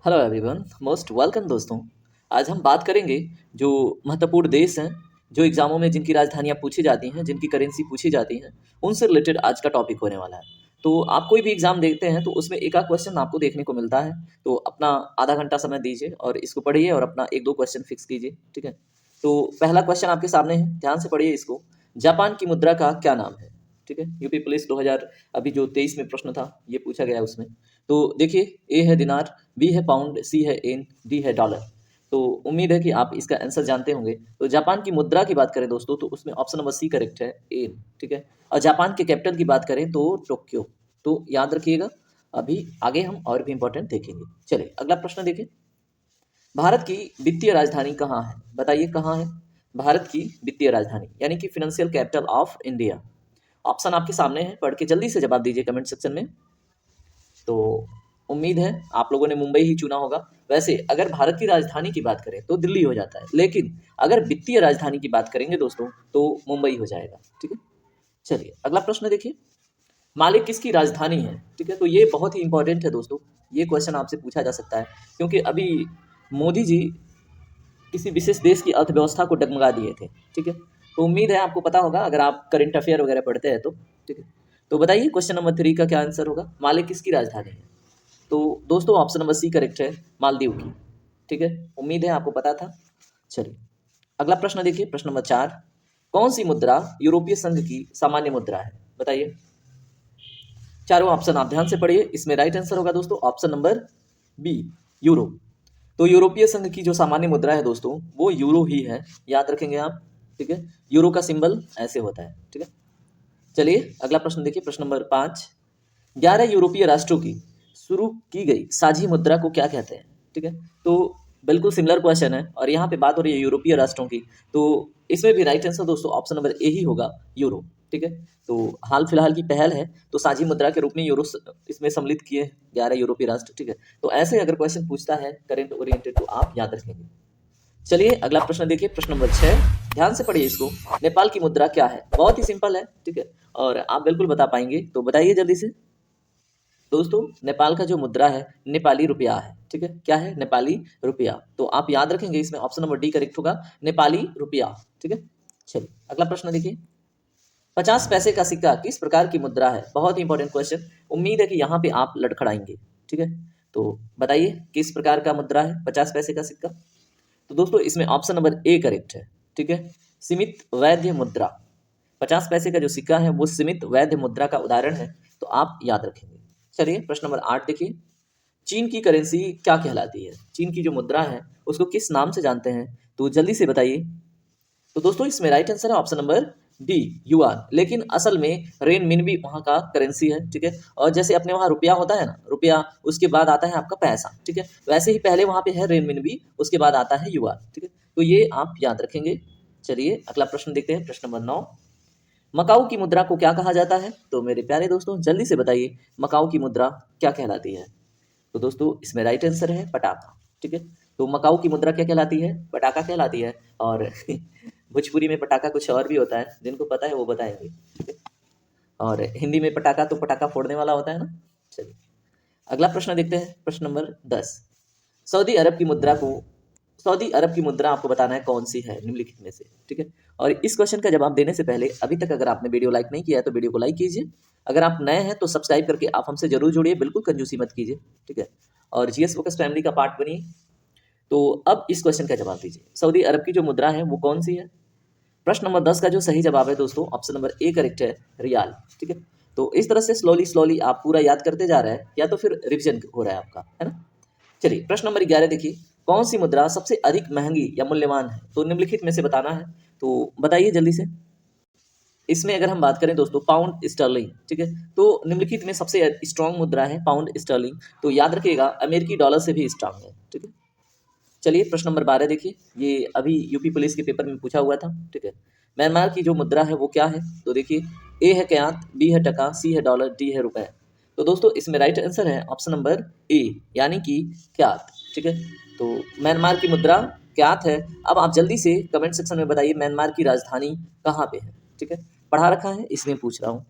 Hello everyone, most welcome दोस्तों। आज हम बात करेंगे जो महत्वपूर्ण देश हैं, जो एग्जामों में जिनकी राजधानियाँ पूछी जाती हैं, जिनकी करेंसी पूछी जाती हैं, उनसे रिलेटेड आज का टॉपिक होने वाला है। तो आप कोई भी एग्जाम देखते हैं तो उसमें एक आध क्वेश्चन आपको देखने को मिलता है। तो अपना आधा घंटा समय दीजिए और इसको पढ़िए और अपना एक दो क्वेश्चन फिक्स कीजिए, ठीक है। तो पहला क्वेश्चन आपके सामने है, ध्यान से पढ़िए इसको। जापान की मुद्रा का क्या नाम है? ठीक है, यूपी पुलिस 2000 अभी जो 23 में प्रश्न था ये पूछा गया है उसमें। तो देखिए, ए है दिनार, बी है पाउंड, सी है येन, डी है डॉलर। तो उम्मीद है कि आप इसका आंसर जानते होंगे। तो जापान की मुद्रा की बात करें दोस्तों तो उसमें ऑप्शन नंबर सी करेक्ट है, येन, ठीक है। और जापान के कैपिटल की बात करें तो टोक्यो। तो याद रखिएगा, अभी आगे हम और भी इंपॉर्टेंट देखेंगे। चलिए अगला प्रश्न देखें। भारत की वित्तीय राजधानी कहाँ है? बताइए कहाँ है भारत की वित्तीय राजधानी, यानी कि financial capital of India. Option आपके सामने है, पढ़ के जल्दी से जवाब दीजिए कमेंट सेक्शन में। तो उम्मीद है आप लोगों ने मुंबई ही चुना होगा। वैसे अगर भारत की राजधानी की बात करें तो दिल्ली हो जाता है, लेकिन अगर वित्तीय राजधानी की बात करेंगे दोस्तों तो मुंबई हो जाएगा, ठीक है। चलिए अगला प्रश्न देखिए। माले किसकी राजधानी है? ठीक है, तो ये बहुत ही इंपॉर्टेंट है दोस्तों। ये क्वेश्चन आपसे पूछा जा सकता है क्योंकि अभी मोदी जी किसी विशेष देश की अर्थव्यवस्था को डगमगा दिए थे, ठीक है। तो उम्मीद है आपको पता होगा अगर आप करंट अफेयर वगैरह पढ़ते हैं तो, ठीक है। तो बताइए क्वेश्चन नंबर 3 का क्या आंसर होगा? माले किसकी राजधानी है? तो दोस्तों ऑप्शन नंबर सी करेक्ट है, मालदीव की, ठीक है। उम्मीद है आपको पता था। चलिए अगला प्रश्न देखिए, प्रश्न नंबर 4। कौन सी मुद्रा यूरोपीय संघ की सामान्य मुद्रा है? बताइए। चारों ऑप्शन आप ध्यान से पढ़िए, इसमें राइट आंसर होगा दोस्तों ऑप्शन नंबर बी, यूरो। तो यूरोपीय संघ की जो सामान्य मुद्रा है दोस्तों वो यूरो ही है, याद रखेंगे आप, ठीक है। यूरो का सिंबल ऐसे होता है, ठीक है। चलिए अगला प्रश्न देखिए, प्रश्न नंबर 5। 11 यूरोपीय राष्ट्रों की शुरू की गई साझी मुद्रा को क्या कहते हैं? ठीक है, तो बिल्कुल सिमिलर क्वेश्चन है और यहाँ पे बात हो रही है यूरोपीय राष्ट्रों की। तो इसमें भी राइट आंसर दोस्तों ऑप्शन नंबर ए ही होगा, यूरो, ठीक है। तो हाल फिलहाल की पहल है, तो साझी मुद्रा के रूप में यूरो इसमें सम्मिलित किए 11 यूरोपीय राष्ट्र, ठीक है। तो ऐसे अगर क्वेश्चन पूछता है करेंट ओरिएंटेड तो आप याद रखेंगे। चलिए अगला प्रश्न देखिए, प्रश्न नंबर 6। ध्यान से पढ़िए इसको। नेपाल की मुद्रा क्या है? बहुत ही सिंपल है, ठीक है, और आप बिल्कुल बता पाएंगे। तो बताइए जल्दी से दोस्तों। नेपाल का जो मुद्रा है नेपाली रुपया है, ठीक है। क्या है? नेपाली रुपया। तो आप याद रखेंगे, इसमें ऑप्शन नंबर डी करेक्ट होगा, नेपाली रुपया, ठीक है। चलिए अगला प्रश्न देखिए। 50 पैसे का सिक्का किस प्रकार की मुद्रा है? बहुत ही इंपॉर्टेंट क्वेश्चन। उम्मीद है कि यहाँ पे आप लड़खड़ाएंगे, ठीक है। तो बताइए किस प्रकार का मुद्रा है 50 पैसे का सिक्का? तो दोस्तों इसमें ऑप्शन नंबर ए करेक्ट है, ठीक है, सीमित वैध मुद्रा। 50 पैसे का जो सिक्का है वो सीमित वैध मुद्रा का उदाहरण है, तो आप याद रखेंगे। चलिए प्रश्न नंबर 8 देखिए। चीन की करेंसी क्या कहलाती है? चीन की जो मुद्रा है उसको किस नाम से जानते हैं? तो जल्दी से बताइए। तो दोस्तों इसमें राइट आंसर है ऑप्शन नंबर डी, युआन। लेकिन असल में रेन मिन भी वहाँ का करेंसी है, ठीक है। और जैसे अपने वहाँ रुपया होता है ना, रुपया उसके बाद आता है आपका पैसा, ठीक है, वैसे ही पहले वहाँ पे है रेन मिन भी, उसके बाद आता है युआन, ठीक है। तो ये आप याद रखेंगे। चलिए अगला प्रश्न देखते हैं, प्रश्न नंबर 9। मकाऊ की मुद्रा को क्या कहा जाता है? तो मेरे प्यारे दोस्तों जल्दी से बताइए, मकाऊ की मुद्रा क्या कहलाती है? तो दोस्तों इसमें राइट आंसर है पटाखा, ठीक है। तो मकाऊ की मुद्रा क्या कहलाती है? पटाखा कहलाती है। और भोजपुरी में पटाखा कुछ और भी होता है, जिनको पता है वो बताएंगे, ठीक है। और हिंदी में पटाखा तो पटाखा फोड़ने वाला होता है ना। चलिए अगला प्रश्न देखते हैं, प्रश्न नंबर 10। सऊदी अरब की मुद्रा को सऊदी अरब की मुद्रा आपको बताना है कौन सी है निम्नलिखित में से, ठीक है। और इस क्वेश्चन का जवाब देने से पहले अभी तक अगर आपने वीडियो लाइक नहीं किया है तो वीडियो को लाइक कीजिए। अगर आप नए हैं तो सब्सक्राइब करके आप हमसे जरूर जुड़िए, बिल्कुल कंजूसी मत कीजिए, ठीक है। और जीएस फोकस फैमिली का पार्ट बनिए। तो अब इस क्वेश्चन का जवाब दीजिए, सऊदी अरब की जो मुद्रा है वो कौन सी है? प्रश्न नंबर 10 का जो सही जवाब है दोस्तों ऑप्शन नंबर ए करेक्ट है, रियाल, ठीक है। तो इस तरह से स्लोली स्लोली आप पूरा याद करते जा रहे हैं, या तो फिर रिविजन हो रहा है आपका, है ना। चलिए प्रश्न नंबर 11 देखिए। कौन सी मुद्रा सबसे अधिक महंगी या मूल्यवान है? तो निम्नलिखित में से बताना है, तो बताइए जल्दी से। इसमें अगर हम बात करें दोस्तों पाउंड स्टर्लिंग, ठीक है। तो निम्नलिखित में सबसे स्ट्रांग मुद्रा है पाउंड स्टर्लिंग। तो याद रखिएगा अमेरिकी डॉलर से भी स्ट्रांग है, ठीक है। चलिए प्रश्न नंबर 12 देखिए, ये अभी यूपी पुलिस के पेपर में पूछा हुआ था, ठीक है। म्यांमार की जो मुद्रा है वो क्या है? तो देखिए, ए है क्यांत, बी है टका, सी है डॉलर, डी है रुपए। तो दोस्तों इसमें राइट आंसर है ऑप्शन नंबर ए, यानी कि क्यात, ठीक है। तो म्यांमार की मुद्रा क्यात है। अब आप जल्दी से कमेंट सेक्शन में बताइए म्यांमार की राजधानी कहाँ पे है, ठीक है। पढ़ा रखा है इसमें पूछ रहा हूँ।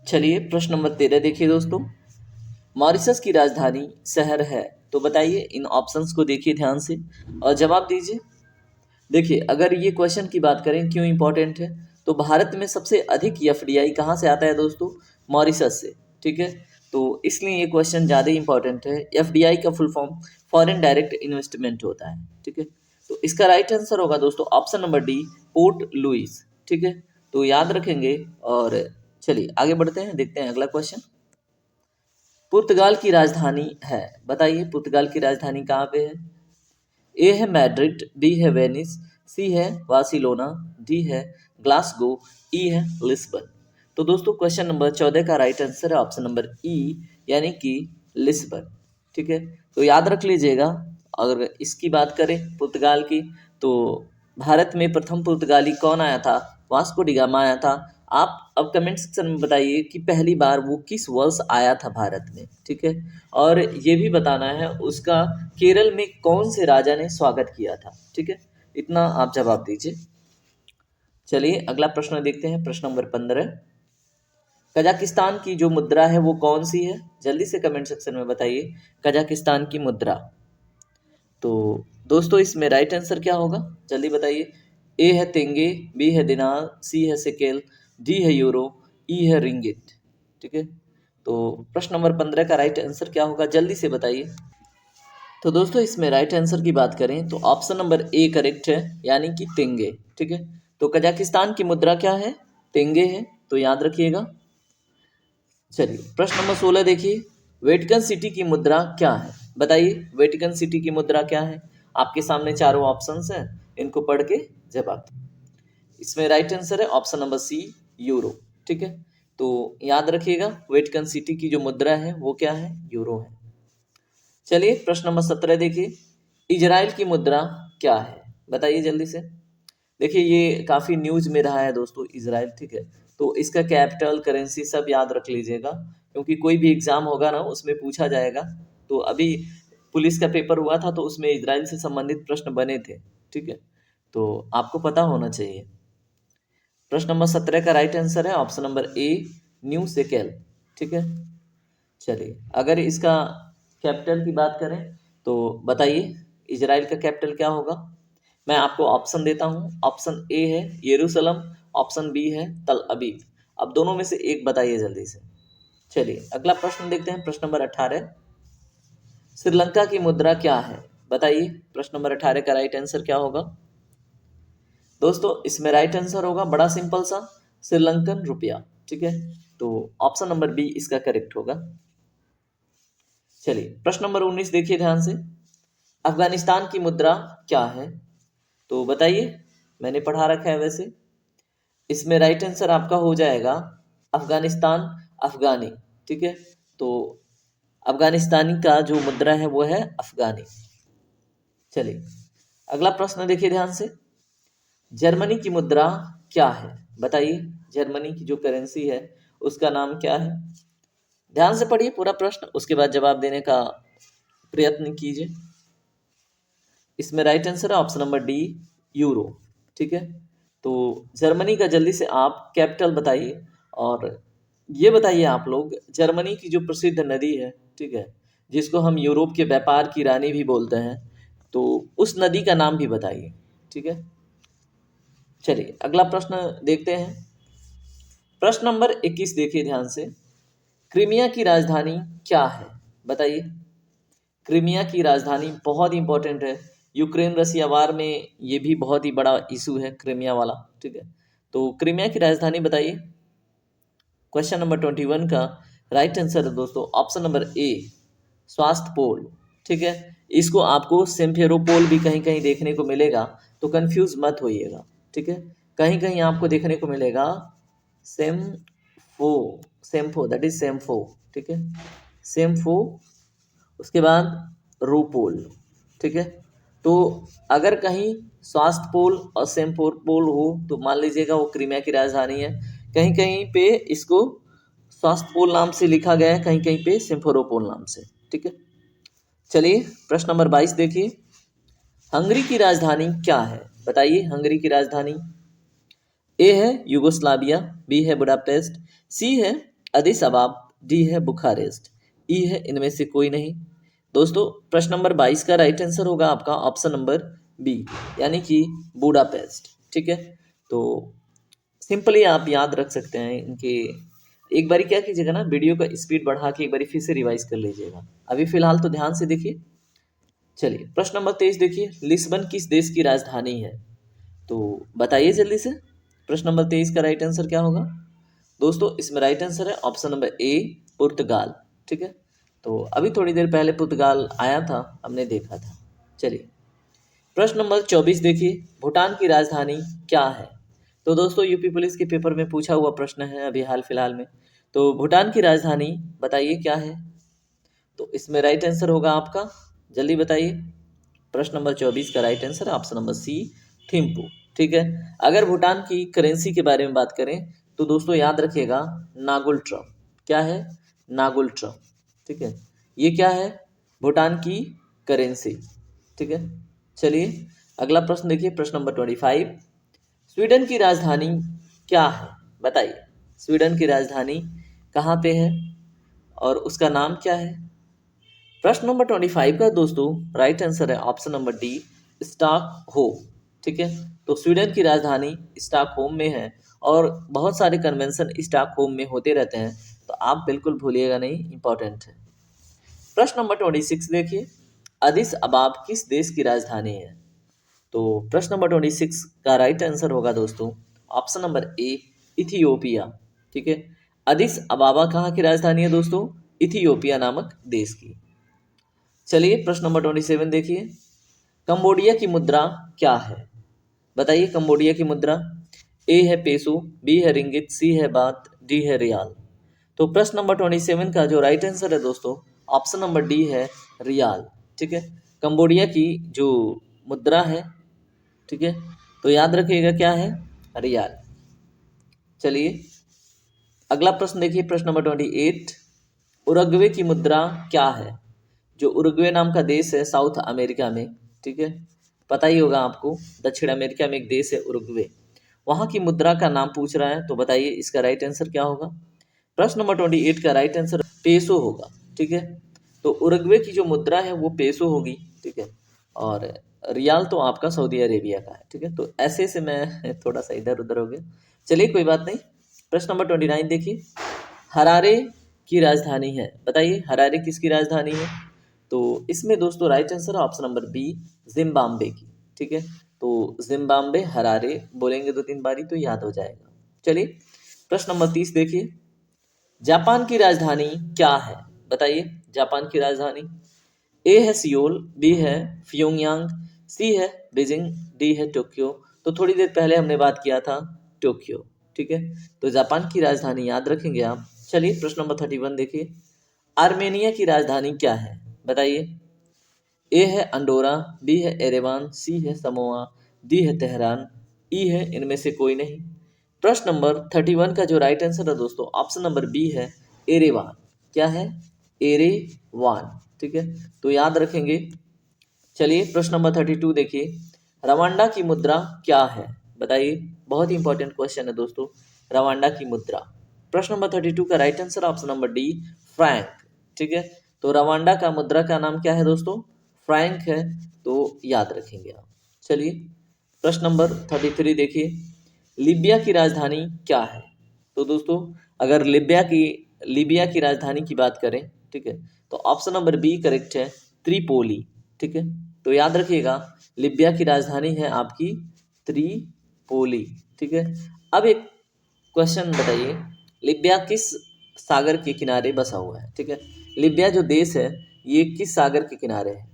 चलिए प्रश्न नंबर 13 देखिए दोस्तों। मॉरिशस की राजधानी शहर है तो बताइए, इन ऑप्शंस को देखिए ध्यान से और जवाब दीजिए। देखिए, अगर ये क्वेश्चन की बात करें क्यों इंपॉर्टेंट है, तो भारत में सबसे अधिक एफडीआई कहाँ से आता है दोस्तों? मॉरिशस से। ठीक है, तो इसलिए ये क्वेश्चन ज़्यादा इंपॉर्टेंट है। एफडीआई का full form foreign direct investment होता है। ठीक है, तो इसका राइट आंसर होगा दोस्तों option number D, Port Louis. ठीक है, तो याद रखेंगे। और चलिए आगे बढ़ते हैं, देखते हैं अगला क्वेश्चन। पुर्तगाल की राजधानी है, बताइए पुर्तगाल की राजधानी कहाँ पे है? ए है मैड्रिड, बी है वेनिस, सी है बार्सिलोना, डी है ग्लासगो, ई है लिस्बन। तो दोस्तों क्वेश्चन नंबर 14 का राइट आंसर है ऑप्शन नंबर ई, यानी कि लिस्बन। ठीक है, तो याद रख लीजिएगा। अगर इसकी बात करें पुर्तगाल की, तो भारत में प्रथम पुर्तगाली कौन आया था? वास्को डी गामा आया था। आप अब कमेंट सेक्शन में बताइए कि पहली बार वो किस वर्ष आया था भारत में। ठीक है, और ये भी बताना है उसका केरल में कौन से राजा ने स्वागत किया था। ठीक है, इतना आप जवाब दीजिए। चलिए अगला प्रश्न देखते हैं, प्रश्न नंबर 15। कजाकिस्तान की जो मुद्रा है वो कौन सी है? जल्दी से कमेंट सेक्शन में बताइए कजाकिस्तान की मुद्रा। तो दोस्तों इसमें राइट आंसर क्या होगा, जल्दी बताइए। ए है तेंगे, बी है दिनार, सी है सिकेल, डी है यूरो, ई है रिंगिट। ठीक है, तो प्रश्न नंबर 15 का राइट आंसर क्या होगा, जल्दी से बताइए। तो दोस्तों इसमें राइट आंसर की बात करें तो ऑप्शन नंबर ए करेक्ट है, यानी कि तेंगे। ठीक है, तो कजाकिस्तान की मुद्रा क्या है? तेंगे है, तो याद रखिएगा। चलिए प्रश्न नंबर 16 देखिए, वेटिकन सिटी की मुद्रा क्या है? बताइए वेटिकन सिटी की मुद्रा क्या है? आपके सामने चारों ऑप्शंस हैं, इनको पढ़ के जवाब दीजिए। इसमें राइट आंसर है ऑप्शन नंबर सी, यूरो। ठीक है, तो याद रखिएगा वेटिकन सिटी की जो मुद्रा है वो क्या है? यूरो है। चलिए प्रश्न नंबर 17 देखिए, इजराइल की मुद्रा क्या है? बताइए जल्दी से। देखिए ये काफ़ी न्यूज में रहा है दोस्तों इजराइल। ठीक है, तो इसका कैपिटल, करेंसी सब याद रख लीजिएगा, क्योंकि कोई भी एग्जाम होगा ना उसमें पूछा जाएगा। तो अभी पुलिस का पेपर हुआ था तो उसमें इजराइल से संबंधित प्रश्न बने थे। ठीक है, तो आपको पता होना चाहिए। प्रश्न नंबर 17 का राइट आंसर है option number A, new shekel. ठीक है, चलिए अगर इसका कैपिटल की बात करें तो बताइए इजराइल का कैपिटल क्या होगा? मैं आपको ऑप्शन देता हूँ। ऑप्शन ए है यरूशलेम, ऑप्शन बी है तल अबीब। अब दोनों में से एक बताइए जल्दी से। चलिए अगला प्रश्न देखते हैं, प्रश्न नंबर 18। श्रीलंका की मुद्रा क्या है? बताइए प्रश्न नंबर 18 का राइट आंसर क्या होगा? दोस्तों इसमें राइट आंसर होगा बड़ा सिंपल सा, श्रीलंकन रुपया। ठीक है, तो ऑप्शन नंबर बी इसका करेक्ट होगा। चलिए प्रश्न नंबर 19 देखिए ध्यान से, अफगानिस्तान की मुद्रा क्या है? तो बताइए, मैंने पढ़ा रखा है वैसे। इसमें राइट आंसर आपका हो जाएगा अफगानिस्तान अफगानी। ठीक है, तो अफगानिस्तानी का जो मुद्रा है वो है अफगानी। चलिए अगला प्रश्न देखिए ध्यान से, जर्मनी की मुद्रा क्या है? बताइए जर्मनी की जो करेंसी है उसका नाम क्या है? ध्यान से पढ़िए पूरा प्रश्न, उसके बाद जवाब देने का प्रयत्न कीजिए। इसमें राइट आंसर है ऑप्शन नंबर डी, यूरो। ठीक है, तो जर्मनी का जल्दी से आप कैपिटल बताइए। और ये बताइए आप लोग, जर्मनी की जो प्रसिद्ध नदी है, ठीक है, जिसको हम यूरोप के व्यापार की रानी भी बोलते हैं, तो उस नदी का नाम भी बताइए। ठीक है, चलिए अगला प्रश्न देखते हैं, प्रश्न नंबर 21 देखिए ध्यान से, क्रीमिया की राजधानी क्या है? बताइए क्रीमिया की राजधानी, बहुत इंपॉर्टेंट है। यूक्रेन रसिया वार में ये भी बहुत ही बड़ा इशू है क्रीमिया वाला। ठीक है, तो क्रीमिया की राजधानी बताइए। क्वेश्चन नंबर 21 का राइट आंसर है दोस्तों ऑप्शन नंबर ए, स्वास्थ्य पोल। ठीक है, इसको आपको सिम्फेरोपोल भी कहीं कहीं देखने को मिलेगा, तो कंफ्यूज मत होइएगा। ठीक है, कहीं कहीं आपको देखने को मिलेगा सेम्फो, सेम्फो दैट इज सेम्फो। ठीक है, सेम्फो, उसके बाद रूपोल। ठीक है, तो अगर कहीं स्वास्थ्य पोल और सेम्फोर पोल हो तो मान लीजिएगा वो क्रीमिया की राजधानी है। कहीं कहीं पे इसको स्वास्थ्य पोल नाम से लिखा गया है, कहीं कहीं पे सिम्फेरोपोल नाम से। ठीक है, चलिए प्रश्न नंबर 22 देखिए, हंगरी की राजधानी क्या है? बताइए हंगरी की राजधानी। ए है यूगोस्लाविया, बी है बुडापेस्ट, सी है अदिस अबाब, डी है बुखारेस्ट, ई है इनमें से कोई नहीं। दोस्तों प्रश्न नंबर 22 का राइट आंसर होगा आपका ऑप्शन नंबर बी, यानी कि बुडापेस्ट। ठीक है, तो सिंपली आप याद रख सकते हैं इनके। एक बारी क्या कीजिएगा ना, वीडियो का स्पीड बढ़ा के एक बारी फिर से रिवाइज कर लीजिएगा। अभी फिलहाल तो ध्यान से देखिए। चलिए प्रश्न नंबर 23 देखिए, लिस्बन किस देश की राजधानी है? तो बताइए जल्दी से, प्रश्न नंबर 23 का राइट आंसर क्या होगा? दोस्तों इसमें राइट आंसर है ऑप्शन नंबर ए, पुर्तगाल। ठीक है, तो अभी थोड़ी देर पहले पुर्तगाल आया था, हमने देखा था। चलिए प्रश्न नंबर 24 देखिए, भूटान की राजधानी क्या है? तो दोस्तों यूपी पुलिस के पेपर में पूछा हुआ प्रश्न है अभी हाल फिलहाल में। तो भूटान की राजधानी बताइए क्या है? तो इसमें राइट आंसर होगा आपका, जल्दी बताइए। प्रश्न नंबर 24 का राइट आंसर है ऑप्शन नंबर सी, थिम्पू। ठीक है, अगर भूटान की करेंसी के बारे में बात करें तो दोस्तों याद रखिएगा नागुल ट्रम। क्या है? नागुल ट्रम। ठीक है, ये क्या है? भूटान की करेंसी। ठीक है, चलिए अगला प्रश्न देखिए, प्रश्न नंबर 25, स्वीडन की राजधानी क्या है? बताइए, स्वीडन की राजधानी कहाँ पे है और उसका नाम क्या है? प्रश्न नंबर 25 का दोस्तों राइट आंसर है ऑप्शन नंबर डी, स्टॉकहोम। ठीक है, तो स्वीडन की राजधानी स्टॉकहोम में है और बहुत सारे कन्वेंशन स्टॉकहोम में होते रहते हैं, तो आप बिल्कुल भूलिएगा नहीं, इंपॉर्टेंट है। प्रश्न नंबर 26 देखिए, अदिस अबाब किस देश की राजधानी है? तो प्रश्न नंबर 26 का राइट आंसर होगा दोस्तों ऑप्शन नंबर ए, इथियोपिया। ठीक है, अदिस अबाबा कहाँ की राजधानी है दोस्तों? इथियोपिया नामक देश की। चलिए प्रश्न नंबर 27 देखिए, कंबोडिया की मुद्रा क्या है? बताइए कंबोडिया की मुद्रा। ए है पेसो, बी है रिंगित, सी है बात, डी है रियाल। तो प्रश्न नंबर 27 का जो राइट आंसर है दोस्तों ऑप्शन नंबर डी है, रियाल। ठीक है, कंबोडिया की जो मुद्रा है, ठीक है, तो याद रखिएगा क्या है, रियाल। चलिए अगला प्रश्न देखिए, प्रश्न नंबर 28, उरुग्वे की मुद्रा क्या है? जो उरुग्वे नाम का देश है साउथ अमेरिका में, ठीक है, पता ही होगा आपको, दक्षिण अमेरिका में एक देश है उरुग्वे, वहाँ की मुद्रा का नाम पूछ रहा है, तो बताइए इसका राइट आंसर क्या होगा? प्रश्न नंबर 28 का राइट आंसर पेसो होगा। ठीक है, तो उरुग्वे की जो मुद्रा है वो पेसो होगी। ठीक है, और रियाल तो आपका सऊदी अरेबिया का है। ठीक है, तो ऐसे से मैं थोड़ा सा इधर उधर हो गया, चलिए कोई बात नहीं। प्रश्न नंबर 29 देखिए, हरारे की राजधानी है, बताइए हरारे किसकी राजधानी है? तो इसमें दोस्तों राइट आंसर है ऑप्शन नंबर बी, जिम्बाब्वे की। ठीक है, तो जिम्बाब्वे हरारे बोलेंगे 2-3 बारी तो याद हो जाएगा। चलिए प्रश्न नंबर 30 देखिए, जापान की राजधानी क्या है? बताइए जापान की राजधानी। ए है सियोल, बी है फ्योंगयांग, सी है बीजिंग, डी है टोक्यो। तो थोड़ी देर पहले हमने बात किया था टोक्यो। ठीक है, तो जापान की राजधानी याद रखेंगे आप। चलिए प्रश्न नंबर 31 देखिए, आर्मेनिया की राजधानी क्या है? बताइए। ए है अंडोरा, बी है एरेवान, सी है समोआ, डी है तेहरान, ई है इनमें से कोई नहीं। प्रश्न नंबर 31 का जो राइट आंसर है दोस्तों ऑप्शन नंबर बी है, एरेवान। क्या है? एरेवान। ठीक है, तो याद रखेंगे। चलिए प्रश्न नंबर 32 देखिए, रवांडा की मुद्रा क्या है? बताइए, बहुत ही इंपॉर्टेंट क्वेश्चन है दोस्तों, रवांडा की मुद्रा। प्रश्न नंबर 32 का right answer option number D, Frank. ठीक है, तो रवांडा का मुद्रा का नाम क्या है दोस्तों? फ्रैंक है, तो याद रखेंगे आप। चलिए प्रश्न नंबर 33 देखिए, लीबिया की राजधानी क्या है? तो दोस्तों अगर लीबिया की राजधानी की बात करें, ठीक है, तो ऑप्शन नंबर बी करेक्ट है, त्रिपोली। ठीक है, तो याद रखिएगा लीबिया की राजधानी है आपकी त्रिपोली। ठीक है, अब एक क्वेश्चन बताइए, लीबिया किस सागर के किनारे बसा हुआ है? ठीक है, लीबिया जो देश है ये किस सागर के किनारे है?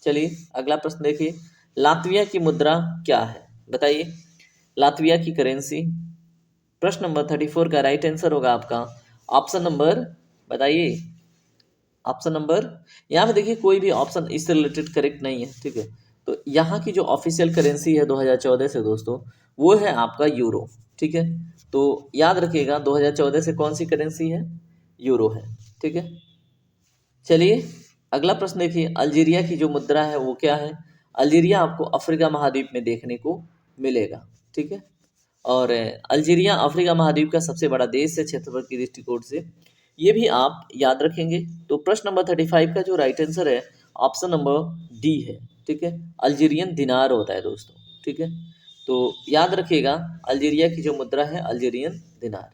चलिए अगला प्रश्न देखिए, लातविया की मुद्रा क्या है? बताइए लातविया की करेंसी। प्रश्न नंबर 34 का राइट आंसर होगा आपका ऑप्शन नंबर, बताइए ऑप्शन नंबर, यहाँ पे देखिए कोई भी ऑप्शन इससे रिलेटेड करेक्ट नहीं है। ठीक है, तो यहाँ की जो ऑफिशियल करेंसी है 2014 से दोस्तों, वो है आपका यूरो। ठीक है, तो याद रखिएगा 2014 से कौन सी करेंसी है? यूरो है। ठीक है, चलिए अगला प्रश्न देखिए, अल्जीरिया की जो मुद्रा है वो क्या है? अल्जीरिया आपको अफ्रीका महाद्वीप में देखने को मिलेगा। ठीक है, और अल्जीरिया अफ्रीका महाद्वीप का सबसे बड़ा देश है क्षेत्रफल की दृष्टिकोण से। ये भी आप याद रखेंगे। तो प्रश्न नंबर 35 का जो राइट आंसर है ऑप्शन नंबर डी है। ठीक है, अल्जीरियन दिनार होता है दोस्तों। ठीक है, तो याद रखिएगा अल्जीरिया की जो मुद्रा है अल्जीरियन दिनार।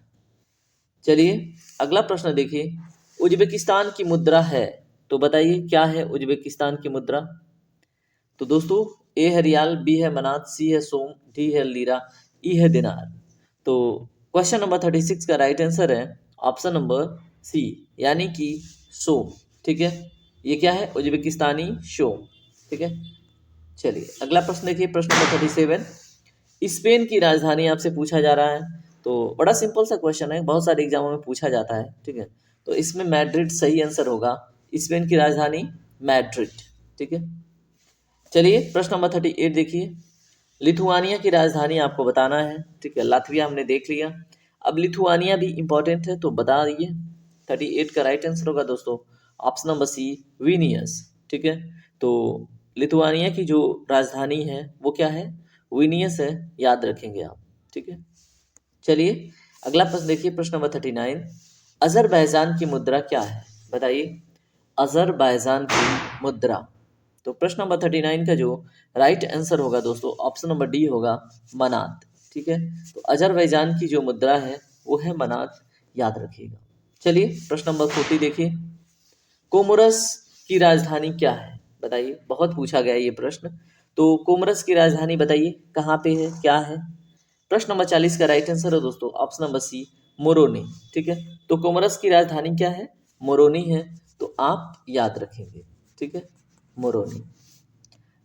चलिए अगला प्रश्न देखिए, उज्बेकिस्तान की मुद्रा है, तो बताइए क्या है उज्बेकिस्तान की मुद्रा। तो दोस्तों ए है रियाल, बी है मनात, सी है सोम, डी है लीरा, ई है दिनार। तो क्वेश्चन नंबर 36 का राइट आंसर है ऑप्शन नंबर सी, यानी कि सोम। ठीक है, ये क्या है उज्बेकिस्तानी सोम। ठीक है, चलिए अगला प्रश्न देखिए, प्रश्न नंबर 37, स्पेन की राजधानी आपसे पूछा जा रहा है। तो बड़ा सिंपल सा क्वेश्चन है, बहुत सारे एग्जामों में पूछा जाता है। ठीक है, तो इसमें मैड्रिड सही आंसर होगा, स्पेन की राजधानी मैड्रिड। ठीक है, चलिए प्रश्न नंबर 38 देखिए, लिथुआनिया की राजधानी आपको बताना है। ठीक है, लातविया हमने देख लिया, अब लिथुआनिया भी इंपॉर्टेंट है, तो बता दिए। 38 का राइट आंसर होगा दोस्तों ऑप्शन नंबर सी, विनियस। ठीक है, तो लिथुआनिया की जो राजधानी है वो क्या है, विनियस है, याद रखेंगे आप। ठीक है, चलिए अगला प्रश्न देखिए, प्रश्न नंबर 39, अजरबैजान की मुद्रा क्या है, बताइए अजरबैजान की मुद्रा। तो प्रश्न नंबर 39 का जो राइट आंसर होगा दोस्तों ऑप्शन नंबर डी होगा, मनात। ठीक है, तो अजरबैजान की जो मुद्रा है वो है मनात, याद रखिएगा। चलिए प्रश्न नंबर 40 देखिए, कोमोरस की राजधानी क्या है, बताइए, बहुत पूछा गया ये प्रश्न। तो कोमोरस की राजधानी बताइए कहाँ पे है, क्या है। प्रश्न नंबर 40 का राइट आंसर है दोस्तों ऑप्शन नंबर सी, मोरोनी। ठीक है, तो कोमोरस की राजधानी क्या है, मोरोनी है, तो आप याद रखेंगे। ठीक है, मोरोनी।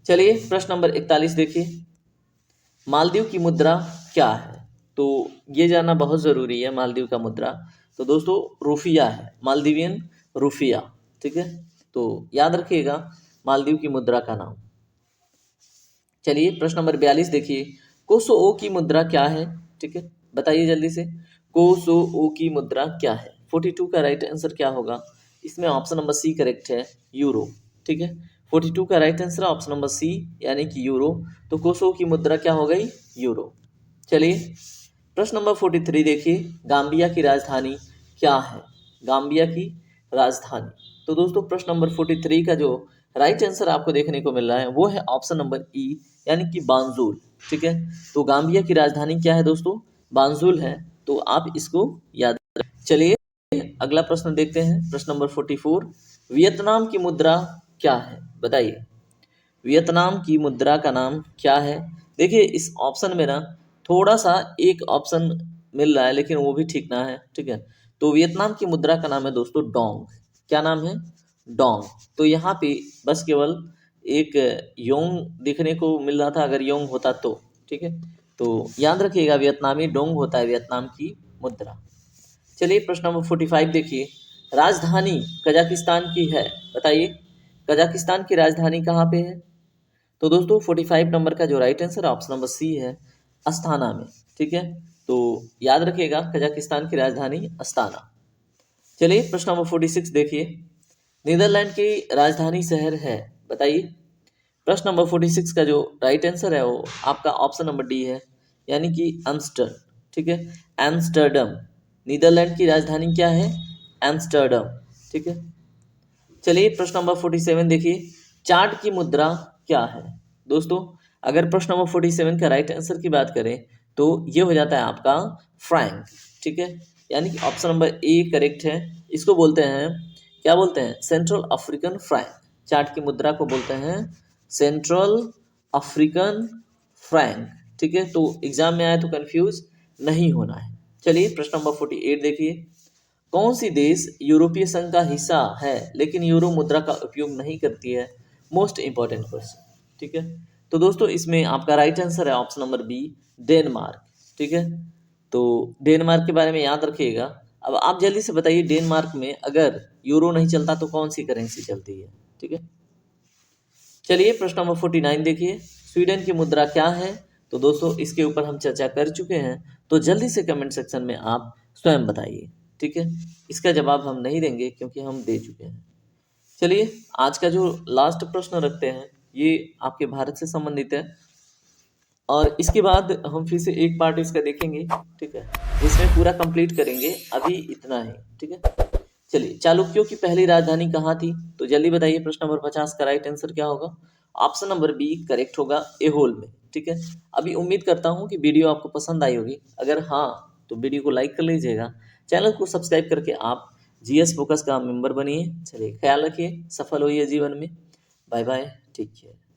चलिए प्रश्न नंबर 41 देखिए, मालदीव की मुद्रा क्या है। तो ये जानना बहुत ज़रूरी है, मालदीव का मुद्रा तो दोस्तों रुफिया है, मालदीवियन रुफिया। ठीक है, तो याद रखिएगा मालदीव की मुद्रा का नाम। चलिए प्रश्न नंबर 42 देखिए, कोसोवो की मुद्रा क्या है। ठीक है, बताइए जल्दी से, कोसोवो की मुद्रा क्या है। 42 का राइट आंसर क्या होगा, इसमें ऑप्शन नंबर सी करेक्ट है, यूरो। ठीक है, 42 का right answer option number C, यानी कि यूरो। तो कोसोवो की मुद्रा क्या हो गई, यूरो। चलिए प्रश्न नंबर 43 देखिए, गाम्बिया की राजधानी क्या है, गाम्बिया की राजधानी। तो दोस्तों प्रश्न नंबर 43 का जो राइट आंसर आपको देखने को मिल रहा है वो है ऑप्शन नंबर ई, यानी कि बांजुल। ठीक है, तो गाम्बिया की राजधानी क्या है दोस्तों, बांजुल है, तो आप इसको याद रखें। चलिए अगला प्रश्न देखते हैं, प्रश्न नंबर 44, वियतनाम की मुद्रा क्या है, बताइए वियतनाम की मुद्रा का नाम क्या है। देखिए इस ऑप्शन में ना थोड़ा सा एक ऑप्शन मिल रहा है, लेकिन वो भी ठीक ना है। ठीक है, तो वियतनाम की मुद्रा का नाम है दोस्तों डोंग। क्या नाम है, डोंग। तो यहाँ पे बस केवल एक योंग देखने को मिल रहा था, अगर योंग होता तो। ठीक है, तो याद रखिएगा वियतनामी डोंग होता है वियतनाम की मुद्रा। चलिए प्रश्न नंबर 45 देखिए, राजधानी कजाकिस्तान की है, बताइए कजाकिस्तान की राजधानी कहाँ पे है। तो दोस्तों 45 नंबर का जो right answer option number C है, अस्ताना में। ठीक है, तो याद रखिएगा कजाकिस्तान की राजधानी अस्ताना। चलिए प्रश्न नंबर 46 देखिए, नीदरलैंड की राजधानी शहर है, बताइए। प्रश्न नंबर 46 का जो राइट आंसर है वो आपका ऑप्शन नंबर डी है, यानी कि एम्स्टर। ठीक है, एम्स्टर्डम, नीदरलैंड की राजधानी क्या है, एम्स्टर्डम। ठीक है, चलिए प्रश्न नंबर 47 देखिए, चार्ट की मुद्रा क्या है। दोस्तों अगर प्रश्न नंबर 47 का राइट आंसर की बात करें तो ये हो जाता है आपका फ्रैंक। ठीक है, यानी कि ऑप्शन नंबर ए करेक्ट है। इसको बोलते हैं, क्या बोलते हैं, सेंट्रल अफ्रीकन फ्रैंक। चार्ट की मुद्रा को बोलते हैं सेंट्रल अफ्रीकन फ्रैंक। ठीक है, तो एग्जाम में आए तो कंफ्यूज नहीं होना है। चलिए प्रश्न नंबर 48 देखिए, कौन सी देश यूरोपीय संघ का हिस्सा है लेकिन यूरो मुद्रा का उपयोग नहीं करती है, मोस्ट इंपॉर्टेंट क्वेश्चन। ठीक है, तो दोस्तों इसमें आपका राइट आंसर है ऑप्शन नंबर बी, डेनमार्क। ठीक है, तो डेनमार्क के बारे में याद रखिएगा। अब आप जल्दी से बताइए, डेनमार्क में अगर यूरो नहीं चलता तो कौन सी करेंसी चलती है। ठीक है, चलिए प्रश्न नंबर 49 देखिए, स्वीडन की मुद्रा क्या है। तो दोस्तों इसके ऊपर हम चर्चा कर चुके हैं, तो जल्दी से कमेंट सेक्शन में आप स्वयं बताइए। ठीक है, इसका जवाब हम नहीं देंगे क्योंकि हम दे चुके हैं। चलिए आज का जो लास्ट प्रश्न रखते हैं ये आपके भारत से संबंधित है, और इसके बाद हम फिर से एक पार्ट इसका देखेंगे। ठीक है, इसमें पूरा कंप्लीट करेंगे, अभी इतना ही। ठीक है, चलिए, चालुक्यों की पहली राजधानी कहाँ थी? तो जल्दी बताइए, प्रश्न नंबर 50 का राइट आंसर क्या होगा? ऑप्शन नंबर बी करेक्ट होगा, एहोल में। ठीक है, अभी उम्मीद करता हूँ कि वीडियो आपको पसंद आई होगी। अगर हाँ, तो वीडियो को लाइक कर लीजिएगा, चैनल को सब्सक्राइब करके आप जीएस फोकस का मेंबर बनिए। चलिए, ख्याल रखिए, सफल होइए जीवन में। बाय बाय, ठीक है।